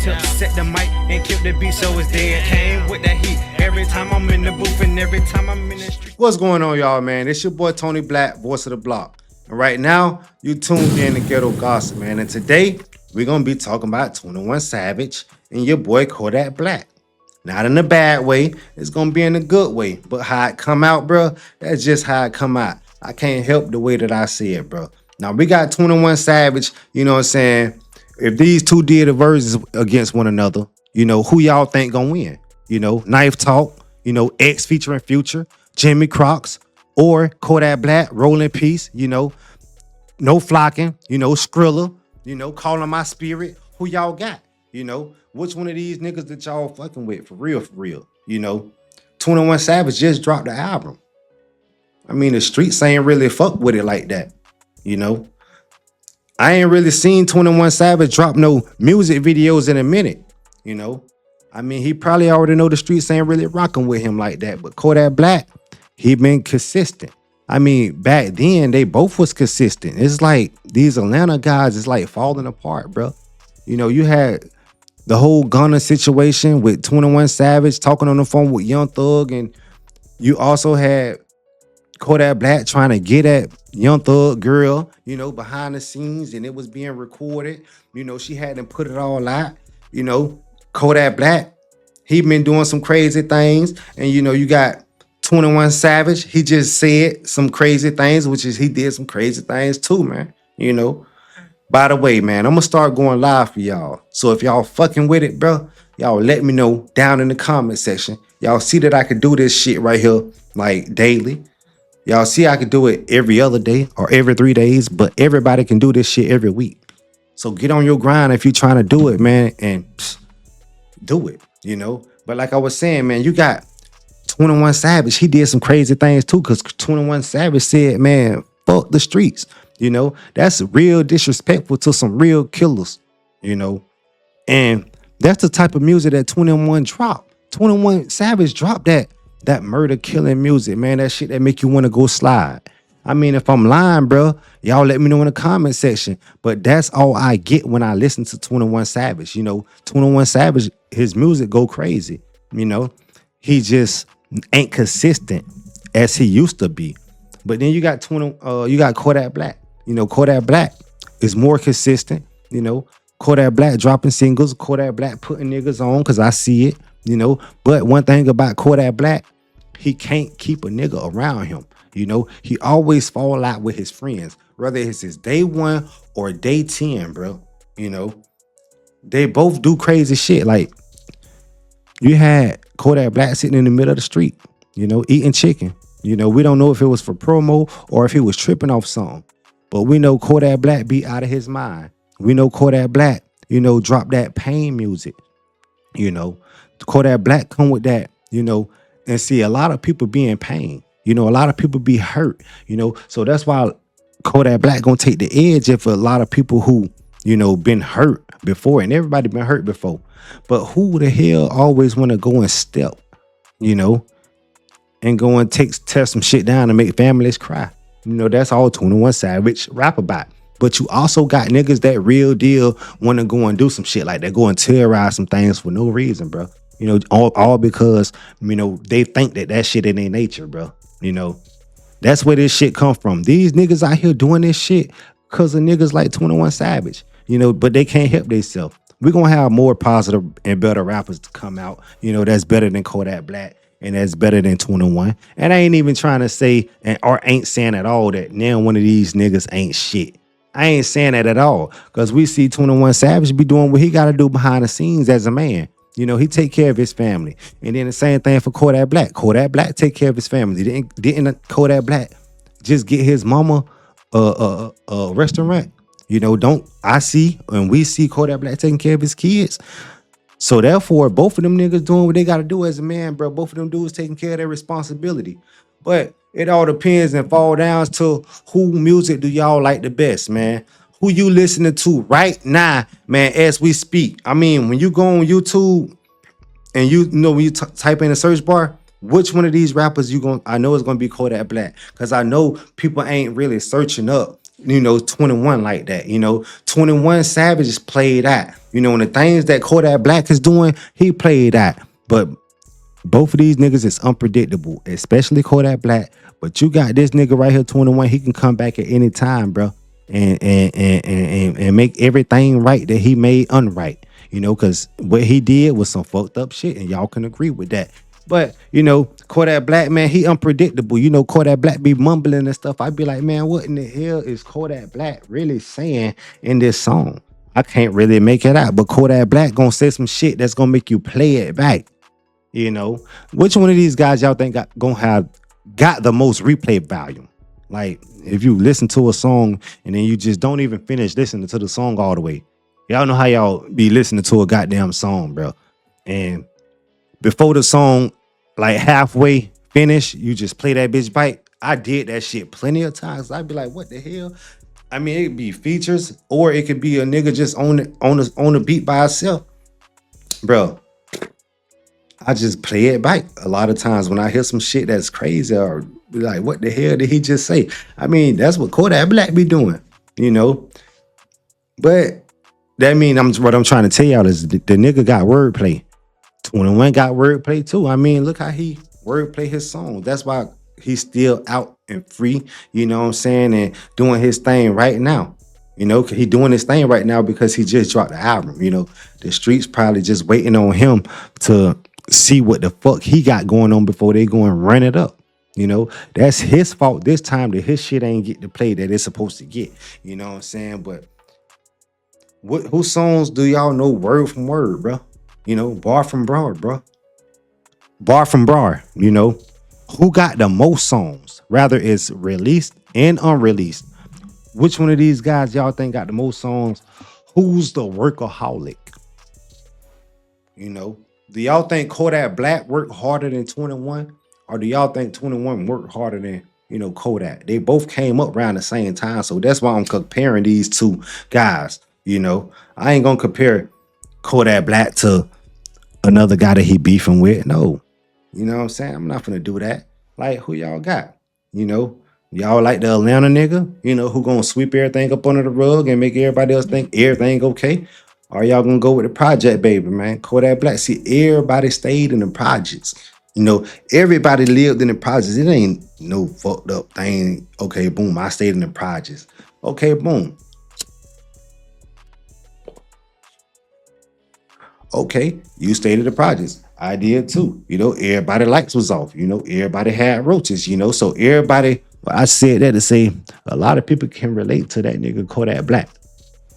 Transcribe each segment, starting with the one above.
tip, set the mic, and killed the beat so it's dead. Came with that heat every time I'm in the booth and every time I'm in the street. What's going on, y'all, man? It's your boy Tony Black, voice of the block. And right now, you tuned in to Ghetto Gossip, man. And today, we're going to be talking about 21 Savage and your boy Kodak Black. Not in a bad way. It's going to be in a good way. But how it come out, bro, that's just how it come out. I can't help the way that I see it, bro. Now, we got 21 Savage, you know what I'm saying? If these two did a verses against one another, you know, who y'all think gonna win? You know, Knife Talk, you know, X featuring Future, Jimmy Crocs, or Kodak Black, Rolling Peace, you know, No Flocking, you know, Skrilla, you know, Calling My Spirit. Who y'all got? You know, which one of these niggas that y'all fucking with? For real, you know. 21 Savage just dropped the album. I mean, the streets ain't really fuck with it like that, you know. I ain't really seen 21 Savage drop no music videos in a minute, you know. I mean, he probably already know the streets ain't really rocking with him like that. But Kodak Black, he been consistent. I mean, back then, they both was consistent. It's like these Atlanta guys is like falling apart, bro. You know, you had the whole Gunna situation with 21 Savage talking on the phone with Young Thug. And you also had Kodak Black trying to get at Young Thug girl, you know, behind the scenes, and it was being recorded. You know, she had them put it all out. You know, Kodak Black, he been doing some crazy things. And, you know, you got 21 Savage. He just said some crazy things, which is he did some crazy things too, man. You know, by the way, man, I'm going to start going live for y'all. So if y'all fucking with it, bro, y'all let me know down in the comment section. Y'all see that I could do this shit right here, like daily. Y'all see I could do it every other day or every 3 days, but everybody can do this shit every week. So get on your grind if you're trying to do it, man, and do it, you know. But like I was saying, man, you got 21 Savage. He did some crazy things too, because 21 Savage said, man, fuck the streets. You know, that's real disrespectful to some real killers, you know. And that's the type of music that 21 dropped. 21 Savage dropped that murder killing music, man. That shit that make you want to go slide. I mean, if I'm lying, bro, y'all let me know in the comment section. But that's all I get when I listen to 21 Savage. You know, 21 Savage, his music go crazy. You know, he just ain't consistent as he used to be. But then you got Kodak Black. You know, Kodak Black is more consistent. You know, Kodak Black dropping singles, Kodak Black putting niggas on, because I see it. You know, but one thing about Kodak Black, he can't keep a nigga around him. You know, he always fall out with his friends, whether it's his day 1 or day 10, bro. You know, they both do crazy shit. Like, you had Kodak Black sitting in the middle of the street, you know, eating chicken. You know, we don't know if it was for promo or if he was tripping off something. But we know Kodak Black be out of his mind. We know Kodak Black, you know, drop that pain music. You know, Kodak Black come with that, you know, and see a lot of people be in pain. You know, a lot of people be hurt, you know. So that's why Kodak Black gonna take the edge if a lot of people who, you know, been hurt before, and everybody been hurt before. But who the hell always want to go and step, you know, and go and tear some shit down and make families cry? You know, that's all 21 Savage rap about. But you also got niggas that real deal want to go and do some shit like that, go and terrorize some things for no reason, bro. You know, all because, you know, they think that shit in their nature, bro. You know, that's where this shit come from. These niggas out here doing this shit because of niggas like 21 Savage, you know, but they can't help themselves. We're going to have more positive and better rappers to come out, you know, that's better than Kodak Black and that's better than 21. And I ain't even trying to say, or ain't saying at all that now one of these niggas ain't shit. I ain't saying that at all, because we see 21 Savage be doing what he got to do behind the scenes as a man. You know, he take care of his family. And then the same thing for Kodak Black. Kodak Black take care of his family. Didn't Kodak Black just get his mama a restaurant? You know, we see Kodak Black taking care of his kids. So therefore, both of them niggas doing what they got to do as a man, bro. Both of them dudes taking care of their responsibility. But it all depends and fall down to who music do y'all like the best, man. Who you listening to right now, man, as we speak. I mean, when you go on YouTube and you know, when you type in the search bar, which one of these rappers I know it's gonna be Kodak Black, because I know people ain't really searching up, you know, 21 like that. You know, 21 Savage is played out. You know, and the things that Kodak Black is doing, he played that. But both of these niggas is unpredictable, especially Kodak Black. But you got this nigga right here, 21. He can come back at any time, bro, and make everything right that he made unright. You know, because what he did was some fucked up shit, and y'all can agree with that. But you know, Kodak Black, man, he unpredictable. You know, Kodak Black be mumbling and stuff. I'd be like, man, what in the hell is Kodak Black really saying in this song? I can't really make it out, but Kodak Black gonna say some shit that's gonna make you play it back. You know, which one of these guys y'all think got the most replay value? Like, if you listen to a song and then you just don't even finish listening to the song all the way. Y'all know how y'all be listening to a goddamn song, bro. And before the song, like halfway finish, you just play that bitch bite. I did that shit plenty of times. I'd be like, what the hell? I mean, it could be features, or it could be a nigga just on the beat by itself, bro. I just play it back a lot of times when I hear some shit that's crazy, or be like, what the hell did he just say? I mean, that's what Kodak Black be doing, you know. But that mean what I'm trying to tell y'all is the nigga got wordplay. 21 got wordplay too. I mean, look how he wordplay his songs. That's why he's still out and free, you know what I'm saying, and doing his thing right now. You know, he doing his thing right now because he just dropped the album. You know, the streets probably just waiting on him to see what the fuck he got going on before they go and run it up. You know, that's his fault this time that his shit ain't get the play that it's supposed to get. You know what I'm saying? But whose songs do y'all know word from word, bro? You know, bar from bar, bro. Bar from bar, you know. Who got the most songs? Rather it's released and unreleased. Which one of these guys y'all think got the most songs? Who's the workaholic? You know, do y'all think Kodak Black worked harder than 21? Or do y'all think 21 worked harder than, you know, Kodak? They both came up around the same time. So that's why I'm comparing these two guys. You know, I ain't gonna compare Kodak Black to another guy that he beefing with. No. You know what I'm saying? I'm not gonna do that. Like, who y'all got? You know, y'all like the Atlanta nigga, you know, who gonna sweep everything up under the rug and make everybody else think everything okay? Or y'all gonna go with the project baby, man? Kodak Black. See, everybody stayed in the projects. You know, everybody lived in the projects. It ain't no fucked up thing. Okay, boom, I stayed in the projects. Okay, boom. Okay, you stayed in the projects. I did too. You know, everybody lights was off. You know, everybody had roaches, you know. So everybody, well, I said that to say a lot of people can relate to that nigga Kodak Black.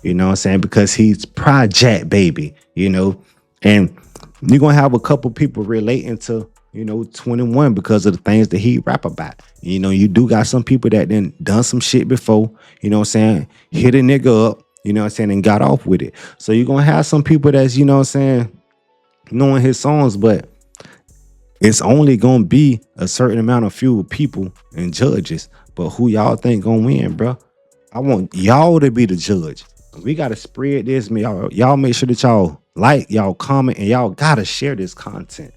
You know what I'm saying? Because he's project baby, you know. And you're gonna have a couple people relating to, you know, 21 because of the things that he rap about. You know, you do got some people that then done some shit before, you know what I'm saying, hit a nigga up, you know what I'm saying, and got off with it. So you're gonna have some people that's, you know what I'm saying, knowing his songs, but it's only gonna be a certain amount of few people and judges. But who y'all think gonna win, bro? I want y'all to be the judge. We gotta spread this, man. Y'all make sure that y'all like, y'all comment, and y'all gotta share this content.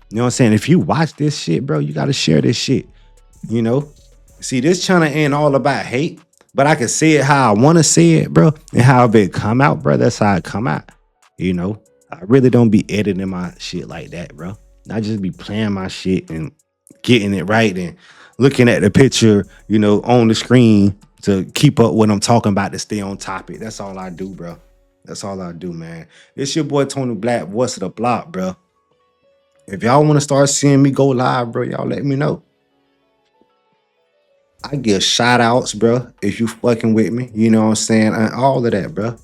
You know what I'm saying? If you watch this shit, bro, you gotta share this shit. You know? See, this channel ain't all about hate, but I can say it how I wanna say it, bro. And how it come out, bro. That's how it come out. You know? I really don't be editing my shit like that, bro. I just be playing my shit and getting it right and looking at the picture, you know, on the screen to keep up what I'm talking about to stay on topic. That's all I do, bro. That's all I do, man. It's your boy Tony Black, voice of the block, bro. If y'all want to start seeing me go live, bro, y'all let me know. I give shout outs, bro, if you fucking with me. You know what I'm saying? And all of that, bro.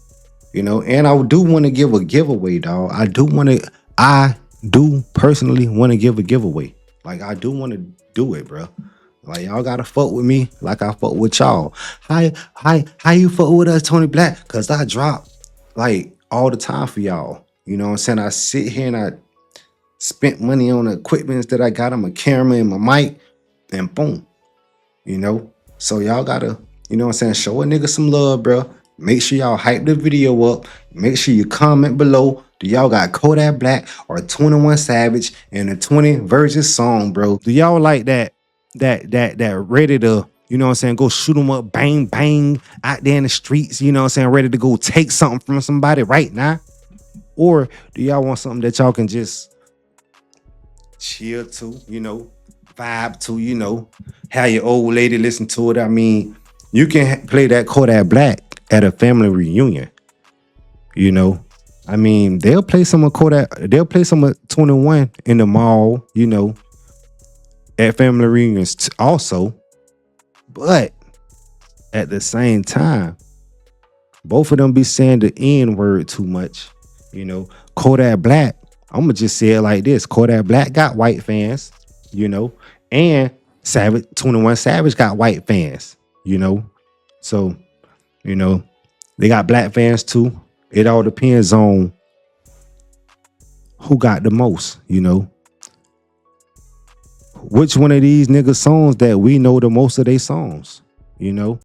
You know, and I do want to give a giveaway, dog. I do personally want to give a giveaway. Like, I do want to do it, bro. Like, y'all gotta fuck with me like I fuck with y'all. How you fuck with us, Tony Black? Cause I drop like all the time for y'all. You know what I'm saying? I sit here and I spent money on the equipment that I got on my camera and my mic, and boom. You know? So y'all gotta, you know what I'm saying, show a nigga some love, bro. Make sure y'all hype the video up. Make sure you comment below. Do y'all got Kodak Black or 21 Savage and a 20 Virgin song, bro? Do y'all like that ready to, you know what I'm saying, go shoot them up, bang, bang, out there in the streets, you know what I'm saying, ready to go take something from somebody right now? Or do y'all want something that y'all can just chill to, vibe to, have your old lady listen to it? I mean, you can play that Kodak Black at a family reunion, you know. I mean, they'll play some of Kodak, they'll play some of 21 in the mall, at family reunions also. But at the same time, both of them be saying the N word too much. Kodak Black, I'm gonna just say it like this: Kodak Black got white fans, and Savage 21 Savage got white fans, So, they got black fans too. It all depends on who got the most, Which one of these niggas songs that we know the most of their songs,